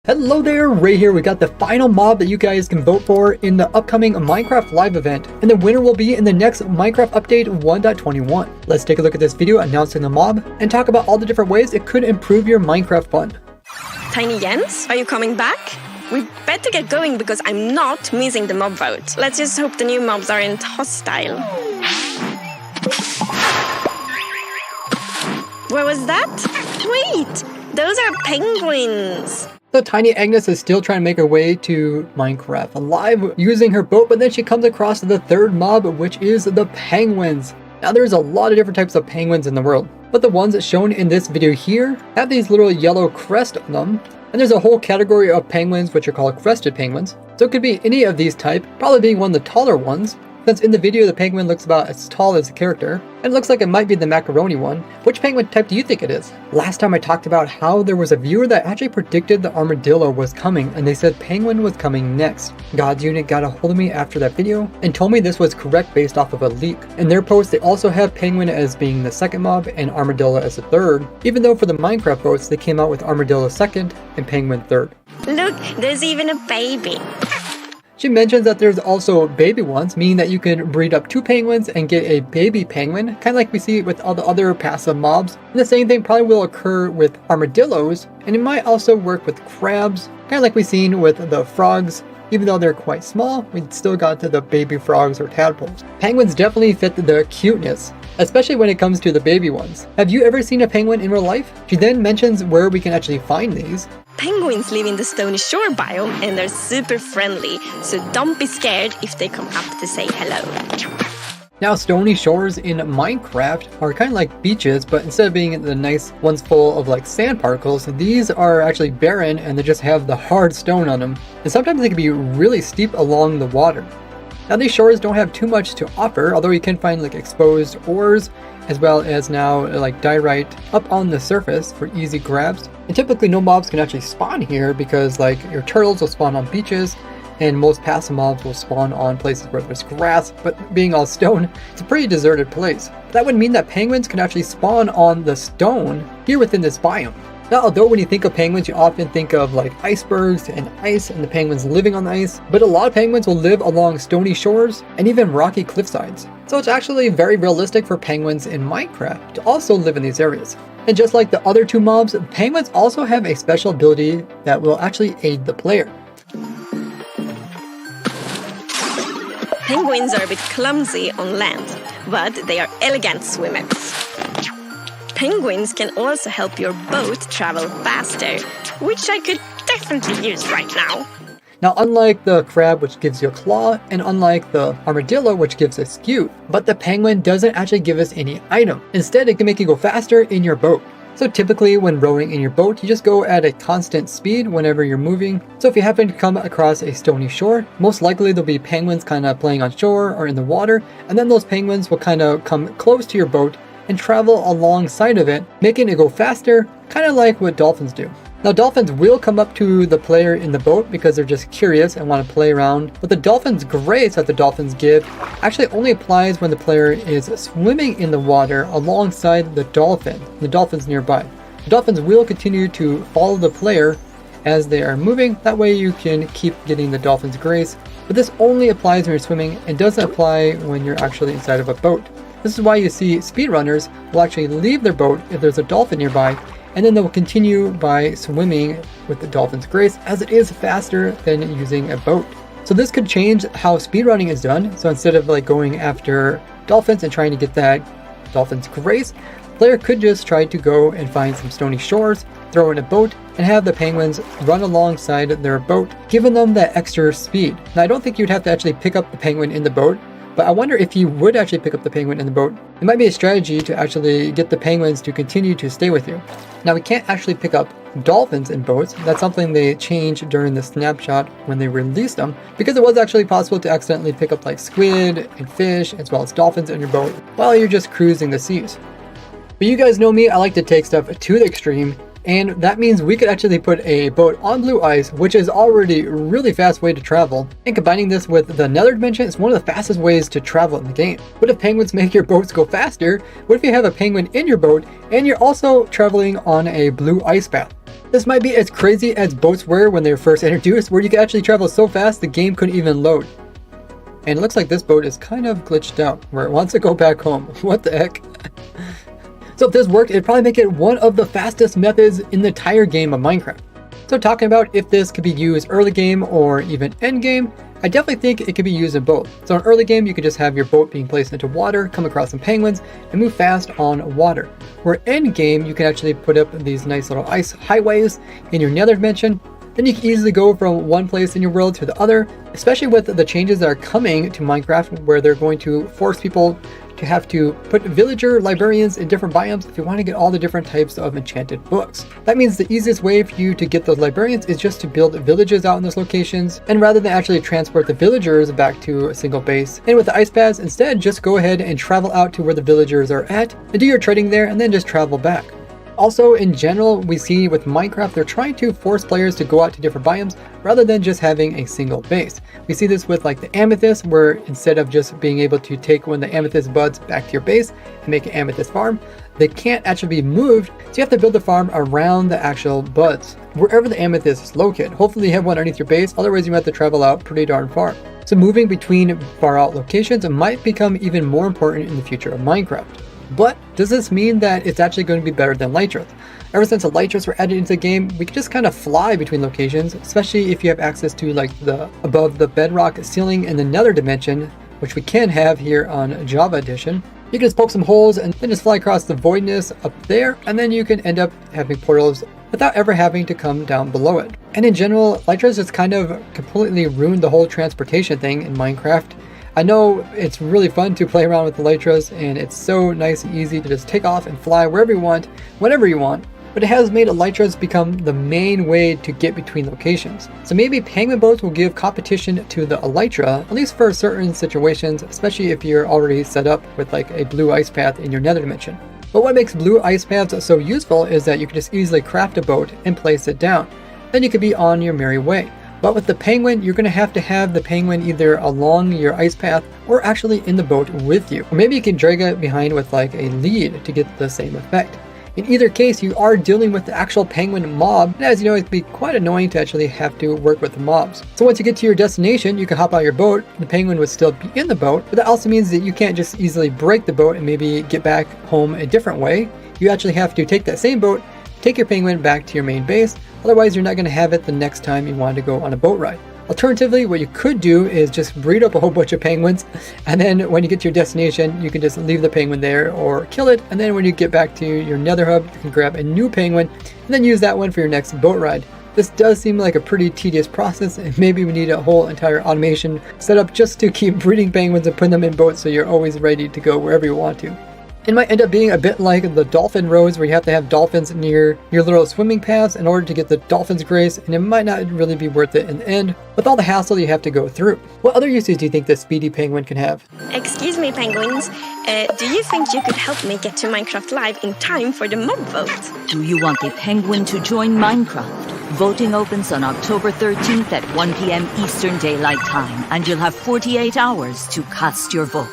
Hello there, Ray here. We got the final mob that you guys can vote for in the upcoming Minecraft live event, and the winner will be in the next Minecraft update 1.21. Let's take a look at this video announcing the mob and talk about all the different ways it could improve your Minecraft fun. Tiny Jens, are you coming back? We better get going because I'm not missing the mob vote. Let's just hope the new mobs aren't hostile. What was that? Wait, those are penguins. So Tiny Agnes is still trying to make her way to Minecraft Alive using her boat, but then she comes across the third mob, which is the penguins. Now there's a lot of different types of penguins in the world, but the ones shown in this video here have these little yellow crests on them. And there's a whole category of penguins which are called crested penguins. So it could be any of these type, probably being one of the taller ones, since in the video the penguin looks about as tall as the character, and it looks like it might be the macaroni one. Which penguin type do you think it is? Last time I talked about how there was a viewer that actually predicted the armadillo was coming, and they said penguin was coming next. God's Unit got a hold of me after that video and told me this was correct based off of a leak. In their post they also have penguin as being the second mob and armadillo as the third, even though for the Minecraft votes they came out with armadillo second and penguin third. Look, there's even a baby. She mentions that there's also baby ones, meaning that you can breed up two penguins and get a baby penguin, kind of like we see with all the other passive mobs. And the same thing probably will occur with armadillos, and it might also work with crabs, kind of like we've seen with the frogs. Even though they're quite small, we still got to the baby frogs or tadpoles. Penguins definitely fit the cuteness, especially when it comes to the baby ones. Have you ever seen a penguin in real life? She then mentions where we can actually find these. Penguins live in the Stony Shore biome and they're super friendly, so don't be scared if they come up to say hello. Now stony shores in Minecraft are kind of like beaches, but instead of being the nice ones full of like sand particles, these are actually barren and they just have the hard stone on them. And sometimes they can be really steep along the water. Now these shores don't have too much to offer, although you can find like exposed ores, as well as now like diorite up on the surface for easy grabs. And typically no mobs can actually spawn here because like your turtles will spawn on beaches, and most passive mobs will spawn on places where there's grass, but being all stone, it's a pretty deserted place. That would mean that penguins can actually spawn on the stone here within this biome. Now, although when you think of penguins, you often think of like icebergs and ice and the penguins living on the ice, but a lot of penguins will live along stony shores and even rocky cliff sides. So it's actually very realistic for penguins in Minecraft to also live in these areas. And just like the other two mobs, penguins also have a special ability that will actually aid the player. Penguins are a bit clumsy on land, but they are elegant swimmers. Penguins can also help your boat travel faster, which I could definitely use right now. Now, unlike the crab, which gives you a claw, and unlike the armadillo, which gives a scute, but the penguin doesn't actually give us any item. Instead, it can make you go faster in your boat. So typically when rowing in your boat, you just go at a constant speed whenever you're moving. So if you happen to come across a stony shore, most likely there'll be penguins kind of playing on shore or in the water, and then those penguins will kind of come close to your boat and travel alongside of it, making it go faster, kind of like what dolphins do. Now dolphins will come up to the player in the boat because they're just curious and want to play around, but the dolphin's grace that the dolphins give actually only applies when the player is swimming in the water alongside the dolphins nearby. The dolphins will continue to follow the player as they are moving, that way you can keep getting the dolphin's grace, but this only applies when you're swimming and doesn't apply when you're actually inside of a boat. This is why you see speedrunners will actually leave their boat if there's a dolphin nearby, and then they'll continue by swimming with the dolphin's grace, as it is faster than using a boat. So this could change how speedrunning is done. So instead of like going after dolphins and trying to get that dolphin's grace, the player could just try to go and find some stony shores, throw in a boat, and have the penguins run alongside their boat, giving them that extra speed. Now I don't think you'd have to actually pick up the penguin in the boat, but I wonder if you would actually pick up the penguin in the boat. It might be a strategy to actually get the penguins to continue to stay with you. Now we can't actually pick up dolphins in boats. That's something they changed during the snapshot when they released them, because it was actually possible to accidentally pick up like squid and fish as well as dolphins in your boat while you're just cruising the seas. But you guys know me, I like to take stuff to the extreme, and that means we could actually put a boat on blue ice, which is already a really fast way to travel, and combining this with the Nether dimension is one of the fastest ways to travel in the game. What if penguins make your boats go faster? What if you have a penguin in your boat and you're also traveling on a blue ice path? This might be as crazy as boats were when they were first introduced, where you could actually travel so fast the game couldn't even load. And it looks like this boat is kind of glitched out, where it wants to go back home. What the heck? So if this worked, it'd probably make it one of the fastest methods in the entire game of Minecraft. So talking about if this could be used early game or even end game, I definitely think it could be used in both. So in early game, you could just have your boat being placed into water, come across some penguins, and move fast on water. Where end game, you can actually put up these nice little ice highways in your nether dimension. Then you can easily go from one place in your world to the other, especially with the changes that are coming to Minecraft, where they're going to force people to have to put villager librarians in different biomes if you want to get all the different types of enchanted books. That means the easiest way for you to get those librarians is just to build villages out in those locations, and rather than actually transport the villagers back to a single base and with the ice paths, instead just go ahead and travel out to where the villagers are at and do your trading there and then just travel back. Also, in general, we see with Minecraft, they're trying to force players to go out to different biomes rather than just having a single base. We see this with like the amethyst, where instead of just being able to take one of the amethyst buds back to your base and make an amethyst farm, they can't actually be moved, so you have to build the farm around the actual buds, wherever the amethyst is located. Hopefully you have one underneath your base, otherwise you might have to travel out pretty darn far. So moving between far out locations might become even more important in the future of Minecraft. But does this mean that it's actually going to be better than Elytras? Ever since the Elytras were added into the game, we can just kind of fly between locations, especially if you have access to like the above the bedrock ceiling in the nether dimension, which we can have here on Java Edition. You can just poke some holes and then just fly across the voidness up there, and then you can end up having portals without ever having to come down below it. And in general, Elytras has kind of completely ruined the whole transportation thing in Minecraft. I know it's really fun to play around with the Elytras, and it's so nice and easy to just take off and fly wherever you want, whenever you want, but it has made Elytras become the main way to get between locations. So maybe penguin boats will give competition to the Elytra, at least for certain situations, especially if you're already set up with like a blue ice path in your nether dimension. But what makes blue ice paths so useful is that you can just easily craft a boat and place it down. Then you could be on your merry way. But with the penguin, you're going to have the penguin either along your ice path or actually in the boat with you. Or maybe you can drag it behind with like a lead to get the same effect. In either case, you are dealing with the actual penguin mob, and as you know, it can be quite annoying to actually have to work with the mobs. So once you get to your destination, you can hop out your boat, the penguin would still be in the boat, but that also means that you can't just easily break the boat and maybe get back home a different way. You actually have to take that same boat, take your penguin back to your main base, otherwise you're not going to have it the next time you want to go on a boat ride. Alternatively, what you could do is just breed up a whole bunch of penguins, and then when you get to your destination, you can just leave the penguin there or kill it, and then when you get back to your nether hub, you can grab a new penguin, and then use that one for your next boat ride. This does seem like a pretty tedious process, and maybe we need a whole entire automation set up just to keep breeding penguins and putting them in boats so you're always ready to go wherever you want to. It might end up being a bit like the dolphin roads, where you have to have dolphins near your little swimming paths in order to get the dolphin's grace, and it might not really be worth it in the end with all the hassle you have to go through. What other uses do you think the speedy penguin can have? Excuse me, penguins. Do you think you could help me get to Minecraft Live in time for the mob vote? Do you want the penguin to join Minecraft? Voting opens on October 13th at 1 p.m. Eastern Daylight Time, and you'll have 48 hours to cast your vote.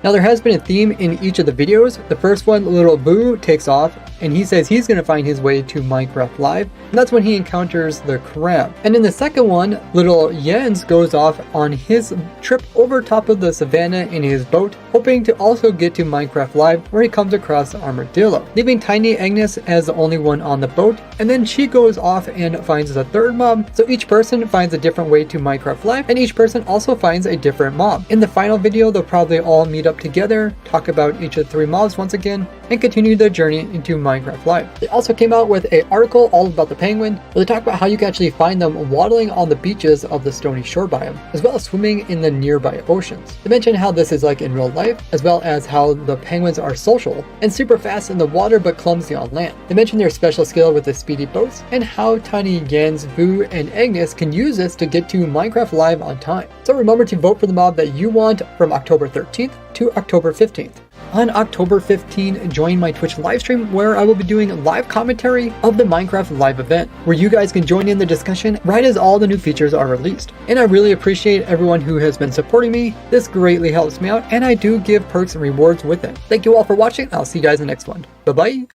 Now there has been a theme in each of the videos. The first one, Little Boo takes off, and he says he's going to find his way to Minecraft Live, and that's when he encounters the crab. And in the second one, Little Jens goes off on his trip over top of the savannah in his boat, hoping to also get to Minecraft Live, where he comes across the armadillo, leaving Tiny Agnes as the only one on the boat, and then she goes off and finds the third mob. So each person finds a different way to Minecraft Live, and each person also finds a different mob. In the final video, they'll probably all meet up together, talk about each of the three mobs once again, and continue their journey into Minecraft Live. They also came out with an article all about the penguin, where they talk about how you can actually find them waddling on the beaches of the Stony Shore biome, as well as swimming in the nearby oceans. They mention how this is like in real life, as well as how the penguins are social and super fast in the water but clumsy on land. They mention their special skill with the speedy boats, and how Tiny Jens, Boo, and Agnes can use this to get to Minecraft Live on time. So remember to vote for the mob that you want from October 13th to October 15th. On October 15, join my Twitch livestream, where I will be doing live commentary of the Minecraft Live event, where you guys can join in the discussion right as all the new features are released. And I really appreciate everyone who has been supporting me. This greatly helps me out, and I do give perks and rewards with it. Thank you all for watching. I'll see you guys in the next one. Bye bye.